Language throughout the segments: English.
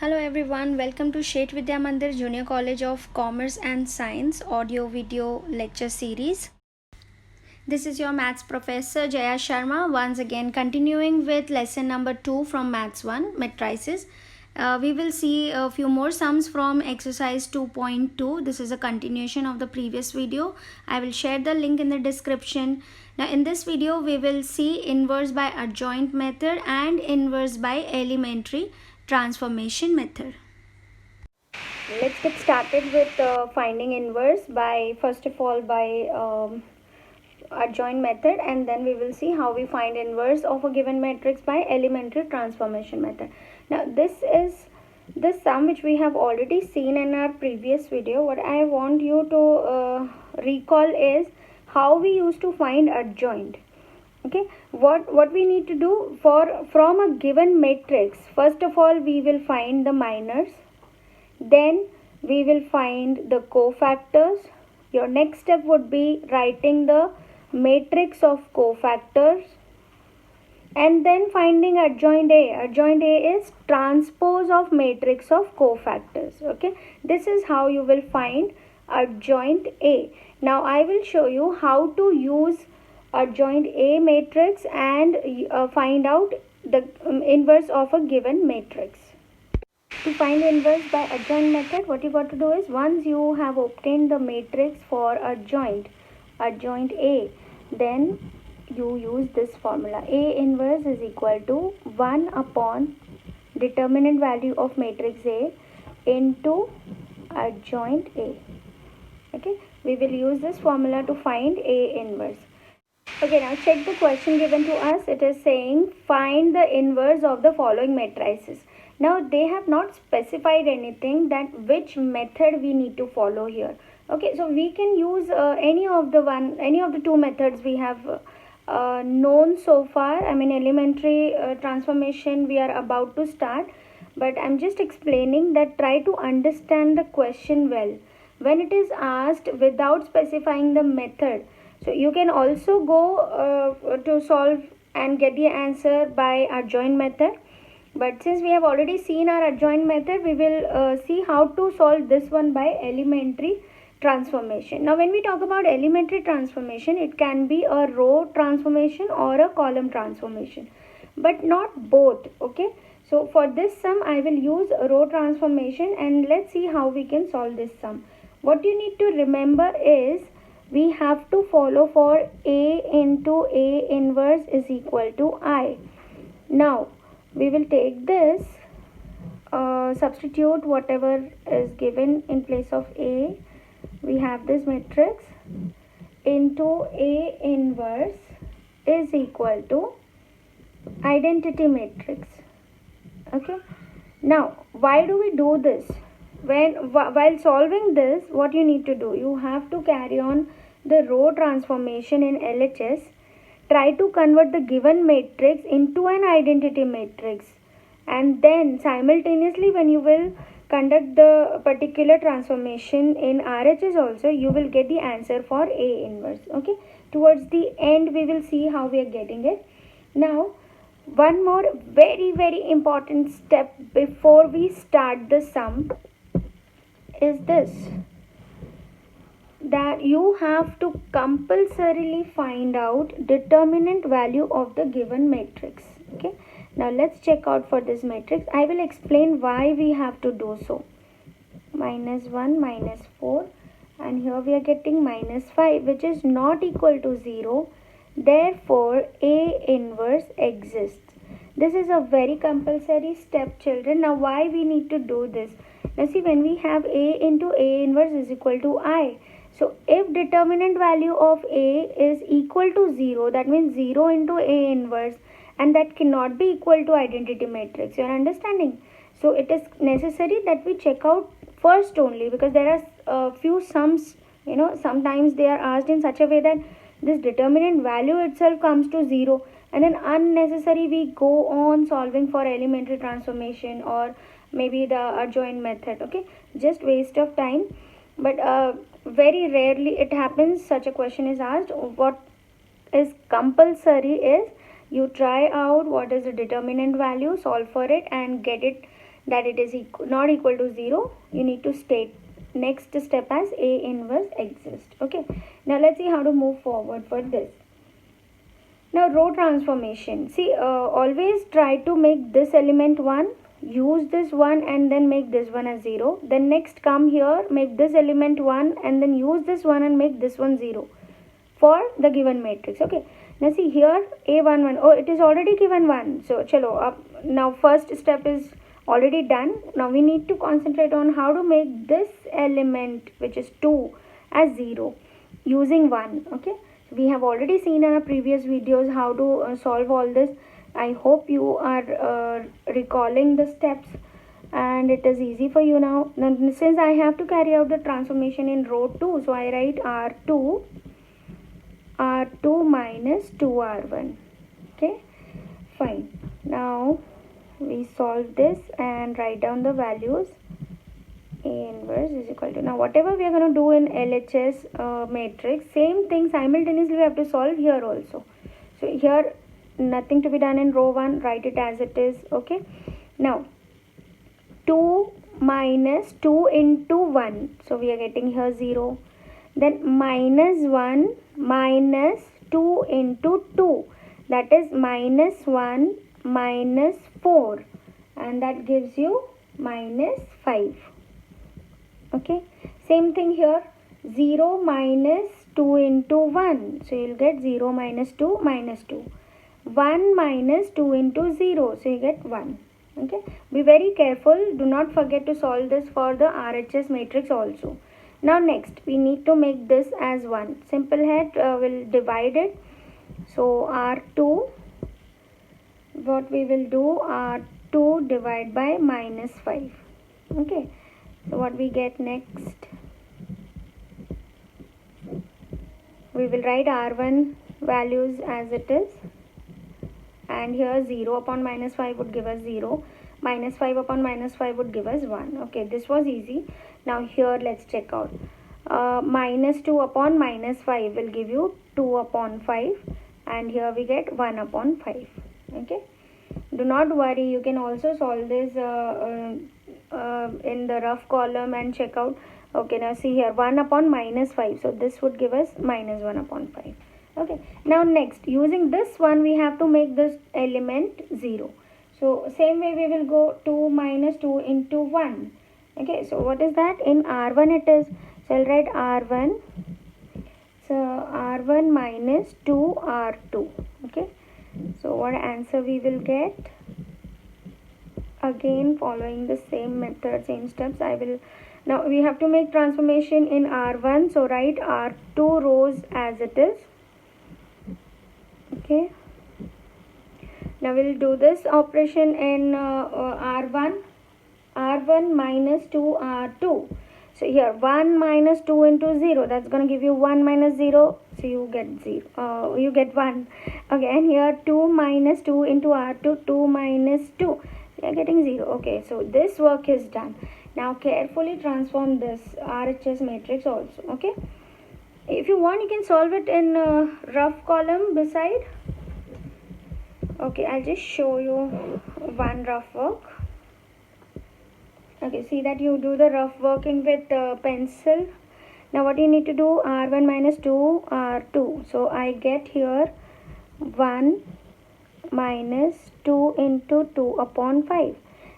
Hello everyone, welcome to Shet Vidya Mandir Junior College of Commerce and Science audio video lecture series. This is your maths professor Jaya Sharma, once again continuing with lesson number 2 from maths 1 matrices. We will see a few more sums from exercise 2.2. This is a continuation of the previous video. I will share the link in the description. Now in this video we will see inverse by adjoint method and inverse by elementary transformation method. Let's get started with finding inverse by first of all by adjoint method, and then we will see how we find inverse of a given matrix by elementary transformation method. Now this is the sum which we have already seen in our previous video. What I want you to recall is how we used to find adjoint. Okay, what we need to do from a given matrix, first of all we will find the minors, then we will find the cofactors. Your next step would be writing the matrix of cofactors and then finding adjoint A. Adjoint A is transpose of matrix of cofactors. Okay, this is how you will find adjoint A. Now I will show you how to use adjoint A matrix and find out the inverse of a given matrix. To find inverse by adjoint method, what you got to do is, once you have obtained the matrix for adjoint A, then you use this formula. A inverse is equal to 1 upon determinant value of matrix A into adjoint A. Okay, we will use this formula to find A inverse. Okay, now check the question given to us. It is saying find the inverse of the following matrices. Now they have not specified anything that which method we need to follow here. Okay, so we can use any of the two methods we have known so far. I mean elementary transformation we are about to start, but I'm just explaining that try to understand the question well. When it is asked without specifying the method, so you can also go to solve and get the answer by adjoint method. But since we have already seen our adjoint method, we will see how to solve this one by elementary transformation. Now when we talk about elementary transformation, it can be a row transformation or a column transformation, but not both. Okay, so for this sum I will use a row transformation, and let's see how we can solve this sum. What you need to remember is we have to follow for A into A inverse is equal to I. Now we will take this, substitute whatever is given in place of A. We have this matrix into A inverse is equal to identity matrix. Okay, now why do we do this? While solving this, what you need to do, you have to carry on the row transformation in LHS. Try to convert the given matrix into an identity matrix, and then simultaneously when you will conduct the particular transformation in RHS also, you will get the answer for A inverse. Okay, towards the end we will see how we are getting it. Now one more very important step before we start the sum is this, that you have to compulsorily find out determinant value of the given matrix. Okay, now let's check out for this matrix. I will explain why we have to do so. -1 -4, and here we are getting -5, which is not equal to 0. Therefore A inverse exists. This is a very compulsory step, children. Now why we need to do this? Now see, when we have A into A inverse is equal to I, so if determinant value of A is equal to 0, that means 0 into A inverse, and that cannot be equal to identity matrix. You are understanding? So it is necessary that we check out first only, because there are a few sums, sometimes they are asked in such a way that this determinant value itself comes to 0, and then unnecessary we go on solving for elementary transformation or maybe the adjoint method. Okay, just waste of time. But very rarely it happens such a question is asked. What is compulsory is you try out what is the determinant value, solve for it, and get it that it is not equal to 0, you need to state next step as A inverse exists. Okay, now let's see how to move forward for this. Now row transformation, see, always try to make this element 1, use this 1 and then make this one as 0. Then next come here, make this element 1 and then use this 1 and make this one 0 for the given matrix. Okay, now see here A11, oh, it is already given 1, so chalo up. Now first step is already done. Now we need to concentrate on how to make this element, which is 2, as 0 using 1. Okay, we have already seen in our previous videos how to solve all this. I hope you are recalling the steps and it is easy for you now. Now since I have to carry out the transformation in row 2, so I write R2 minus 2R1. Okay, fine. Now we solve this and write down the values. A inverse is equal to, now whatever we are going to do in LHS matrix, same thing simultaneously we have to solve here also. So here nothing to be done in row 1, write it as it is. Okay, now 2 minus 2 into 1, so we are getting here 0. Then minus 1 minus 2 into 2, that is minus 1 minus 4, and that gives you minus 5. Okay, same thing here, 0 minus 2 into 1, so you'll get 0 minus 2 minus 2. 1 minus 2 into 0, so you get 1. Okay, be very careful, do not forget to solve this for the RHS matrix also. Now next we need to make this as 1. Simple head, will divide it. So R2, what we will do, R2 divide by minus 5. Okay, so what we get next, we will write R1 values as it is, and here 0 upon minus 5 would give us 0, minus 5 upon minus 5 would give us 1. Okay, this was easy. Now here let's check out, minus 2 upon minus 5 will give you 2 upon 5, and here we get 1 upon 5. Okay, do not worry, you can also solve this in the rough column and check out. Okay, now see here 1 upon minus 5, so this would give us minus 1 upon 5. Okay, now next using this one we have to make this element 0. So same way we will go 2 minus 2 into 1. Okay, so what is that? In R1 it is, so I'll write R1, so R1 minus 2R2. Okay, so what answer we will get? Again following the same method, same steps, I will, now we have to make transformation in R1, so write R2 rows as it is. Okay, now we'll do this operation in R1 minus 2R2. So here 1 minus 2 into 0, that's going to give you 1 minus 0, so you get 0, you get 1. Again here 2 minus 2 into R2, 2 minus 2, we are getting 0. Okay, so this work is done. Now carefully transform this RHS matrix also. Okay, if you want you can solve it in rough column beside. Okay, I'll just show you one rough work. Okay, see that you do the rough working with pencil. Now what you need to do, R1 minus 2 R2, so I get here 1 minus 2 into 2 upon 5,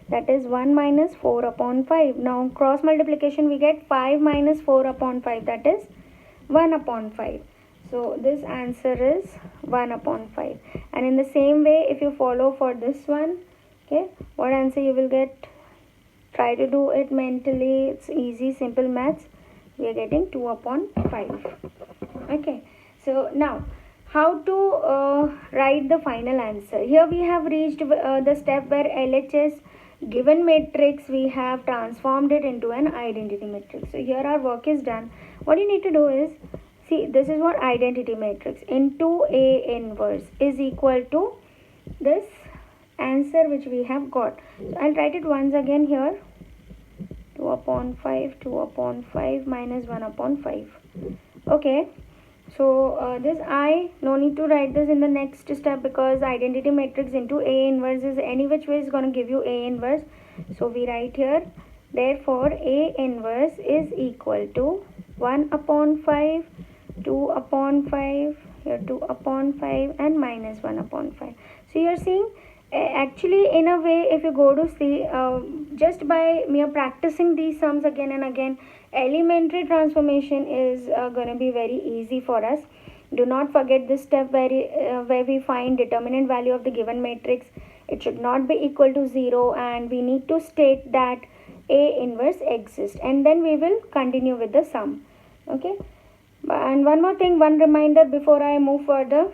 that is 1 minus 4 upon 5. Now cross multiplication we get 5 minus 4 upon 5, that is 1 upon 5. So this answer is 1 upon 5. And in the same way if you follow for this one, okay, what answer you will get? Try to do it mentally, it's easy, simple maths. We are getting 2 upon 5. Okay, so now how to write the final answer. Here we have reached the step where LHS given matrix we have transformed it into an identity matrix. So here our work is done. What you need to do is, see, this is what identity matrix into A inverse is equal to this answer which we have got. So I'll write it once again here, 2 upon 5, 2 upon 5 minus 1 upon 5. Okay, so this I no need to write this in the next step because identity matrix into A inverse is any which way is going to give you A inverse. So we write here, therefore A inverse is equal to 1 upon 5, 2 upon 5, here 2 upon 5 and minus 1 upon 5. So you are seeing, actually in a way, if you go to see, just by mere practicing these sums again and again, elementary transformation is going to be very easy for us. Do not forget this step where we find determinant value of the given matrix. It should not be equal to 0 and we need to state that A inverse exists, and then we will continue with the sum. Okay. And one more thing, one reminder before I move further.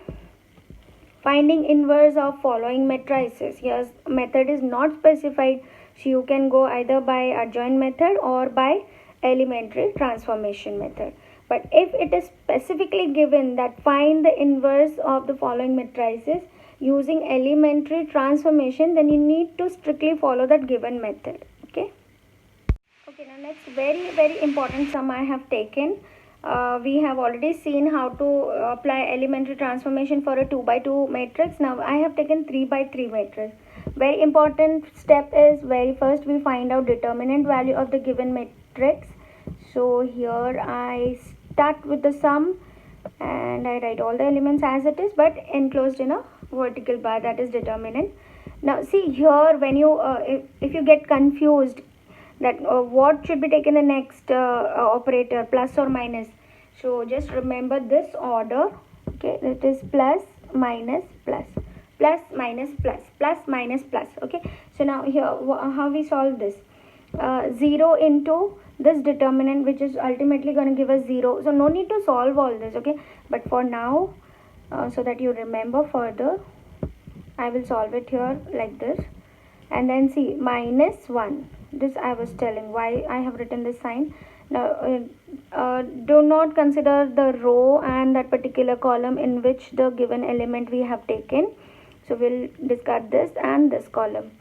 Finding inverse of following matrices. Here method is not specified, so you can go either by adjoint method or by elementary transformation method. But if it is specifically given that find the inverse of the following matrices using elementary transformation, then you need to strictly follow that given method. Okay. Okay, now next very important sum I have taken. We have already seen how to apply elementary transformation for a 2 by 2 matrix. Now I have taken 3 by 3 matrix. Very important step is, very first we find out determinant value of the given matrix. So here I start with the sum and I write all the elements as it is, but enclosed in a vertical bar, that is determinant. Now see here, when you if you get confused that what should be taken the next operator, plus or minus, so just remember this order. Okay, it is plus minus plus, plus minus plus, plus minus plus. Okay, so now here how we solve this, 0 into this determinant, which is ultimately going to give us 0, so no need to solve all this. Okay, but for now, so that you remember further, I will solve it here like this. And then see, minus 1, this I was telling why I have written this sign. Now do not consider the row and that particular column in which the given element we have taken, so we'll discard this and this column,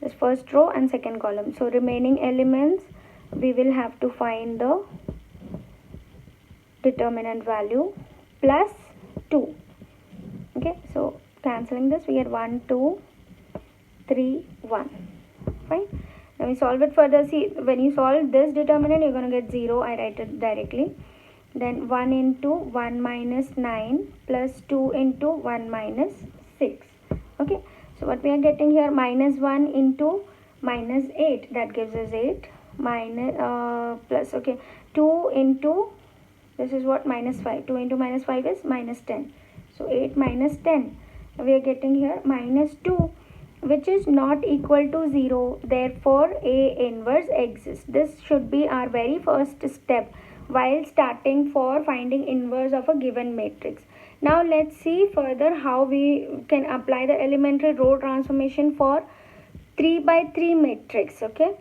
this first row and second column. So remaining elements, we will have to find the determinant value plus 2. Okay, so cancelling this, we get 1 2 3 1. Fine. Now we solve it further. See, when you solve this determinant, you're going to get 0. I write it directly. Then 1 into 1 minus 9 plus 2 into 1 minus 6. Okay, so what we are getting here, minus 1 into minus 8, that gives us 8, minus plus, okay, 2 into, this is what, minus 5, 2 into minus 5 is minus 10, so 8 minus 10, we are getting here minus 2, which is not equal to 0. Therefore A inverse exists. This should be our very first step while starting for finding inverse of a given matrix. Now let's see further how we can apply the elementary row transformation for 3 by 3 matrix. Okay,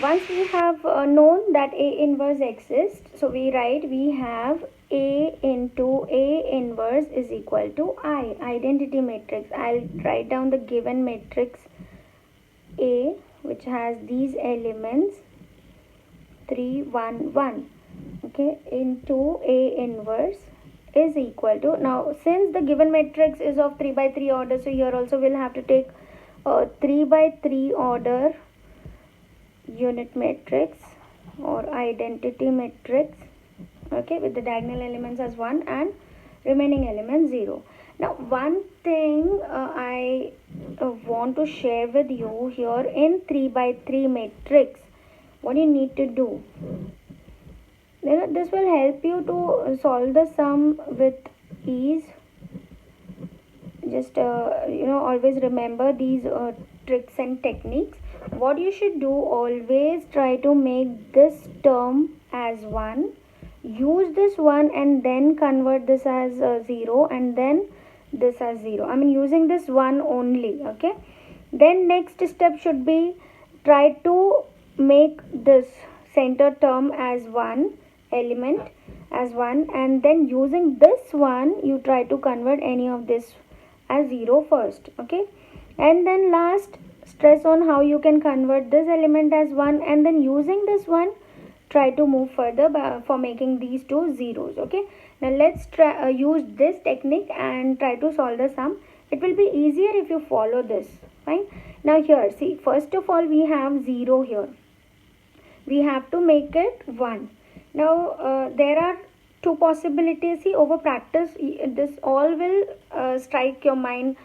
once we have known that A inverse exists, so we write, we have A into A inverse is equal to I, identity matrix. I'll write down the given matrix A, which has these elements 3 1 1. Okay, into A inverse is equal to, now since the given matrix is of 3 by 3 order, so here also we'll have to take 3 by 3 order unit matrix or identity matrix. Okay, with the diagonal elements as 1 and remaining elements 0. Now one thing I want to share with you here, in 3 by 3 matrix, what you need to do, this will help you to solve the sum with ease. Just always remember these tricks and techniques. What you should do, always try to make this term as 1, use this 1 and then convert this as 0 and then this as 0. I mean using this 1 only. Okay, then next step should be, try to make this center term as 1, element as 1, and then using this 1 you try to convert any of this as 0 first. Okay, and then last, stress on how you can convert this element as 1, and then using this 1 try to move further for making these two zeros. Okay, now let's try use this technique and try to solve the sum. It will be easier if you follow this. Fine. Now here, see, first of all we have 0 here. We have to make it 1. Now there are two possibilities. See, over practice this all will strike your mind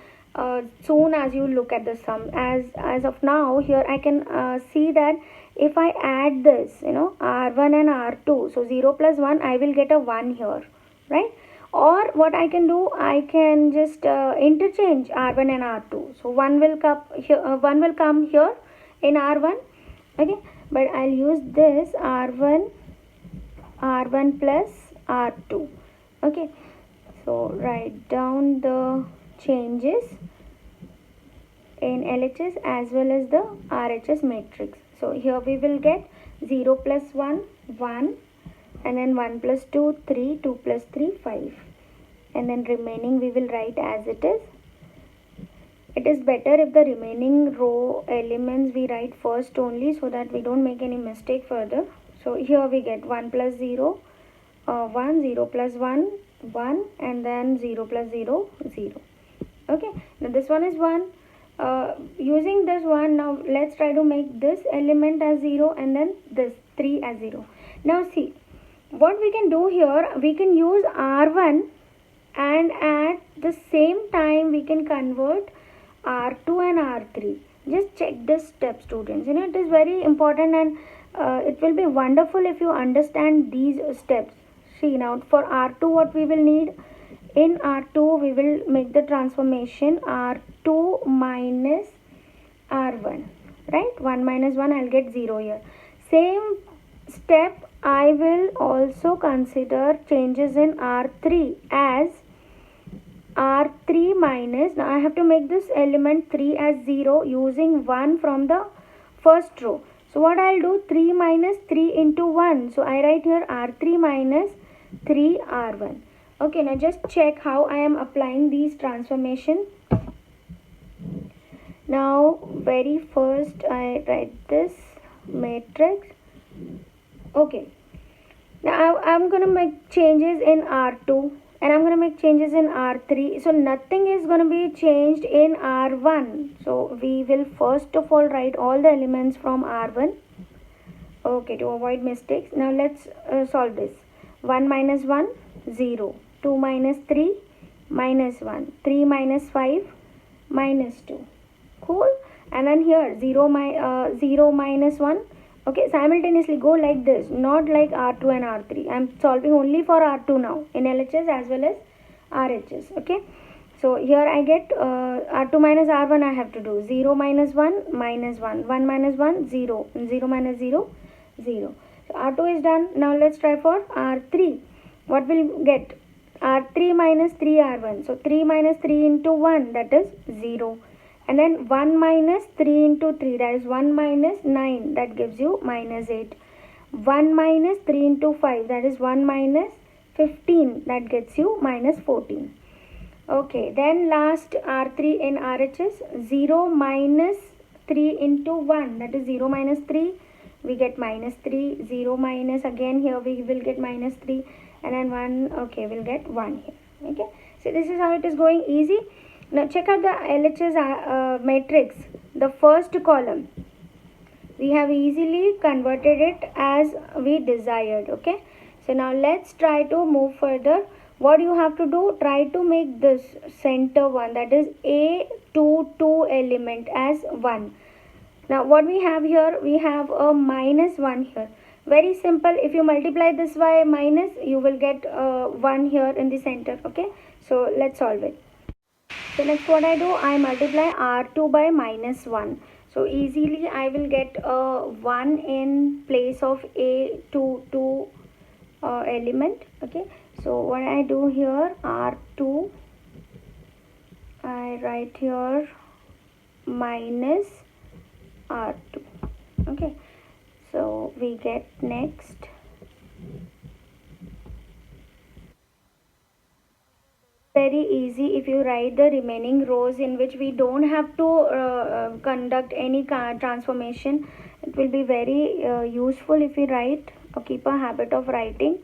soon as you look at the sum. As of now, here I can see that if I add this, r1 and r2, so 0 plus 1, I will get a 1 here, right? Or what I can do, I can just interchange r1 and r2. So 1 will come here, in r1, okay, but I'll use this r1 plus r2. Okay, so write down the changes in LHS as well as the RHS matrix. So here we will get 0 plus 1, 1, and then 1 plus 2, 3, 2 plus 3, 5, and then remaining we will write as it is. It is better if the remaining row elements we write first only, so that we don't make any mistake further. So here we get 1 plus 0, 1, 0 plus 1, 1, and then 0 plus 0, 0. Okay, now this one is 1. Using this one, now let's try to make this element as 0 and then this 3 as 0. Now see, what we can do here, we can use R1 and at the same time we can convert R2 and R3. Just check this step, students. It is very important, and it will be wonderful if you understand these steps. See, now for R2 what we will need, in R2 we will make the transformation R2 minus R1, right? 1 minus 1, I'll get 0 here. Same step I will also consider changes in R3 as R3 minus, now I have to make this element 3 as 0 using 1 from the first row. So what I'll do, 3 minus 3 into 1. So I write here R3 minus 3 R1. Okay, now just check how I am applying these transformations. Now very first I write this matrix. Okay, now I'm going to make changes in R2 and I'm going to make changes in R3. So nothing is going to be changed in R1. So we will first of all write all the elements from R1. Okay, to avoid mistakes. Now let's solve this. 1 minus 1, 0. 2 minus 3, minus 1. 3 minus 5, minus 2. Cool. And then here 0 minus 1. Okay, simultaneously go like this, not like R2 and R3. I am solving only for R2 now in LHS as well as RHS. Okay, so here I get R2 minus R1 I have to do. 0 minus 1, minus 1. 1 minus 1, 0. 0 minus 0, 0. So R2 is done. Now let's try for R3. What will we get? R3 minus 3 R1. So 3 minus 3 into 1, that is 0. And then 1 minus 3 into 3, that is 1 minus 9, that gives you minus 8. 1 minus 3 into 5, that is 1 minus 15, that gets you minus 14. Okay, then last R3 in RHS, 0 minus 3 into 1, that is 0 minus 3, we get minus 3. 0 minus, again here we will get minus 3, and then 1, okay, we'll get 1 here. Okay, so this is how it is going, easy. Now check out the LHS matrix. The first column, we have easily converted it as we desired. Okay, so now let's try to move further. What you have to do, try to make this center one, that is A22 element as 1. Now what we have here, we have a minus 1 here. Very simple. If you multiply this by minus, you will get 1 here in the center. Okay, so let's solve it. So next what I do, I multiply R2 by minus 1. So easily I will get 1 in place of A22 element. Okay, so what I do here, R2, I write here minus R2. Okay, so we get next very easy if you write the remaining rows in which we don't have to conduct any transformation. It will be very useful if we write or keep a habit of writing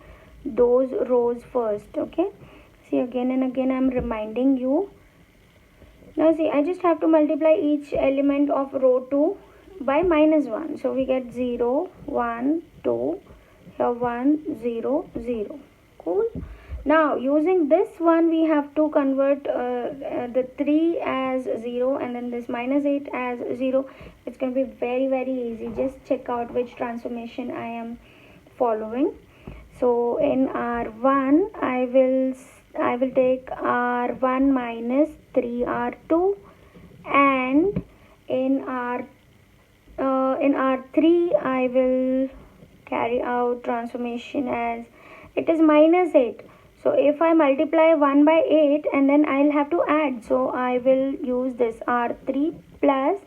those rows first. Okay, see, again and again I'm reminding you. Now see, I just have to multiply each element of row 2 by minus 1. So we get 0, 1, 2, here 1, 0, 0. Cool. Now using this one, we have to convert the 3 as 0 and then this minus 8 as 0. It's going to be very easy. Just check out which transformation I am following. So in R1 I will take R1 minus 3R2, and in R3 I will carry out transformation as it is minus 8. So if I multiply 1 by 8 and then I'll have to add, so I will use this R3 plus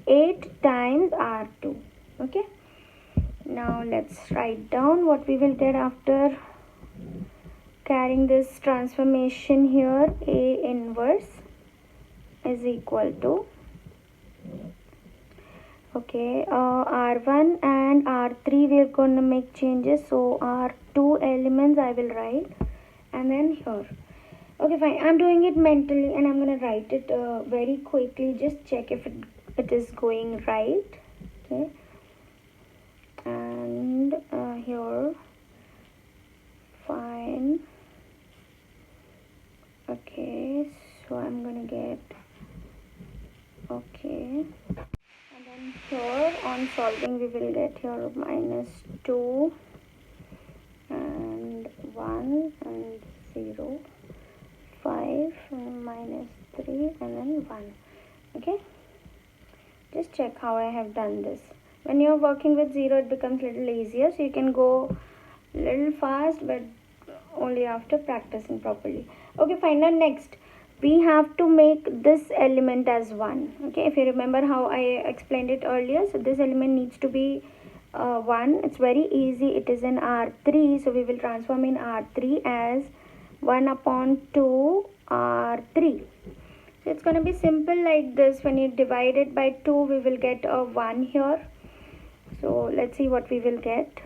8 times R2. Okay, now let's write down what we will get after carrying this transformation here. A inverse is equal to, okay, R1 and R3 we're going to make changes, so R2 elements I will write, and then here. Okay, fine, I'm doing it mentally and I'm going to write it very quickly. Just check if it is going right. Okay, and here, fine. Okay, so I'm gonna get, okay, and then here on solving we will get here minus 2 and 1 and 0, 5 and minus 3 and then 1. Okay, just check how I have done this. When you're working with 0, it becomes a little easier, so you can go a little fast, but only after practicing properly. Okay, fine. Now next we have to make this element as 1. Okay, if you remember how I explained it earlier, so this element needs to be 1. It's very easy. It is in R3, so we will transform in R3 as 1 upon 2 R3. So it's going to be simple like this. When you divide it by 2, we will get a 1 here. So let's see what we will get.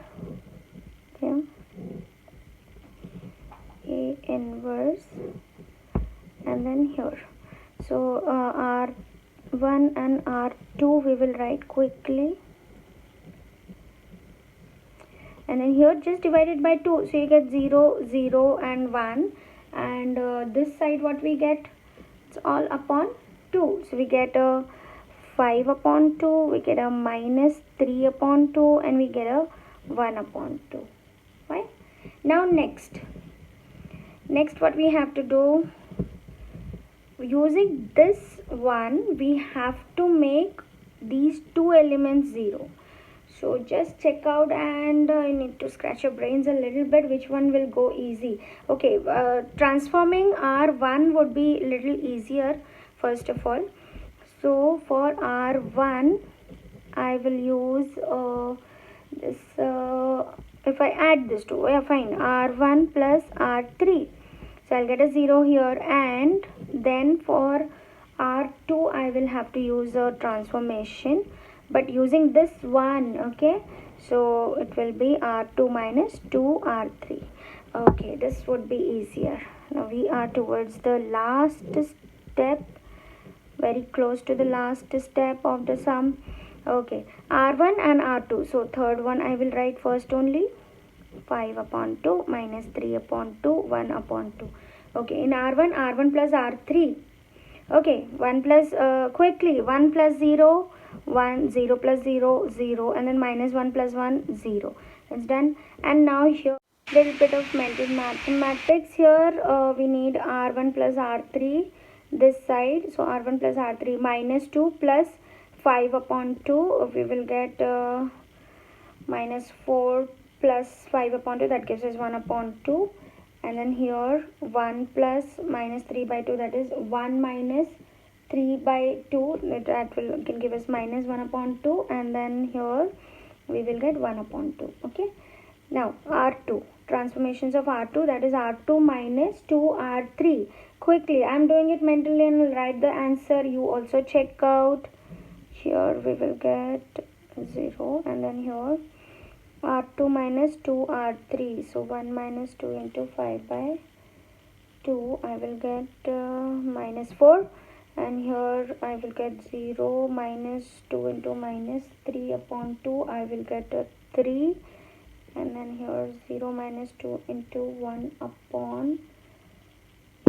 Okay, A inverse, and then here. So R1 and R2 we will write quickly, and then here just divided by 2, so you get 0, 0 and 1, and this side what we get, it's all upon 2, so we get a 5 upon 2, we get a minus 3 upon 2, and we get a 1 upon 2. Right? Now next what we have to do, using this one we have to make these two elements 0. So just check out, and you need to scratch your brains a little bit which one will go easy. Okay, transforming R1 would be a little easier first of all. So for R1 I will use this, if I add this two, yeah, fine, R1 plus R3, so I'll get a 0 here, and then for R2 I will have to use a transformation, but using this one. Okay, so it will be R2 minus 2 R3. Okay, this would be easier. Now we are towards the last step, very close to the last step of the sum. Okay, R1 and R2, so third one I will write first only, 5 upon 2 minus 3 upon 2, 1 upon 2. Okay, in R1 plus R3. Okay, 1 plus, quickly, 1 plus 0, 1, 0 plus 0, 0, and then minus 1 plus 1, 0. It's done. And now here, little bit of mental mathematics here. We need R1 plus R3 this side. So R1 plus R3 minus 2 plus 5 upon 2. We will get minus 4 plus 5 upon 2. That gives us 1 upon 2. And then here 1 plus minus 3 by 2, that is 1 minus 3 by 2, that can give us minus 1 upon 2, and then here we will get 1 upon 2. Okay, now R2, transformations of R2, that is R2 minus 2 R3. Quickly, I am doing it mentally and will write the answer. You also check out. Here we will get 0, and then here R2 minus 2 R3, so 1 minus 2 into 5 by 2, I will get minus 4, and here I will get 0 minus 2 into minus 3 upon 2, I will get a 3, and then here 0 minus 2 into 1 upon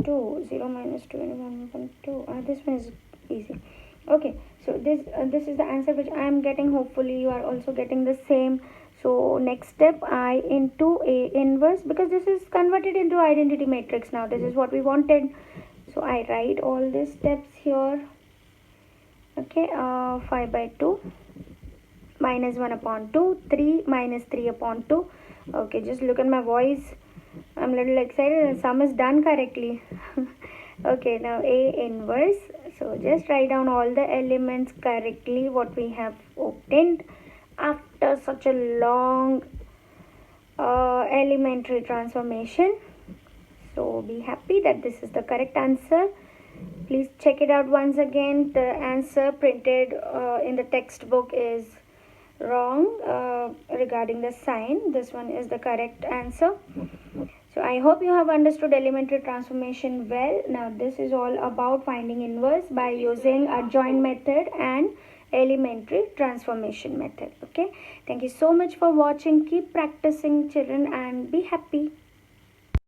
2, 0 minus 2 into 1 upon 2. This one is easy. Okay, so this is the answer which I am getting. Hopefully you are also getting the same. So next step, I into A inverse, because this is converted into identity matrix now. This is what we wanted. So I write all these steps here. Okay, 5 by 2 minus 1 upon 2, 3 minus 3 upon 2. Okay, just look at my voice. I'm a little excited and sum is done correctly. Okay, now A inverse. So just write down all the elements correctly what we have obtained after such a long elementary transformation. So be happy that this is the correct answer. Please check it out once again. The answer printed in the textbook is wrong regarding the sign. This one is the correct answer. So I hope you have understood elementary transformation well. Now this is all about finding inverse by using adjoint method and elementary transformation method. Okay, thank you so much for watching. Keep practicing, children, and be happy.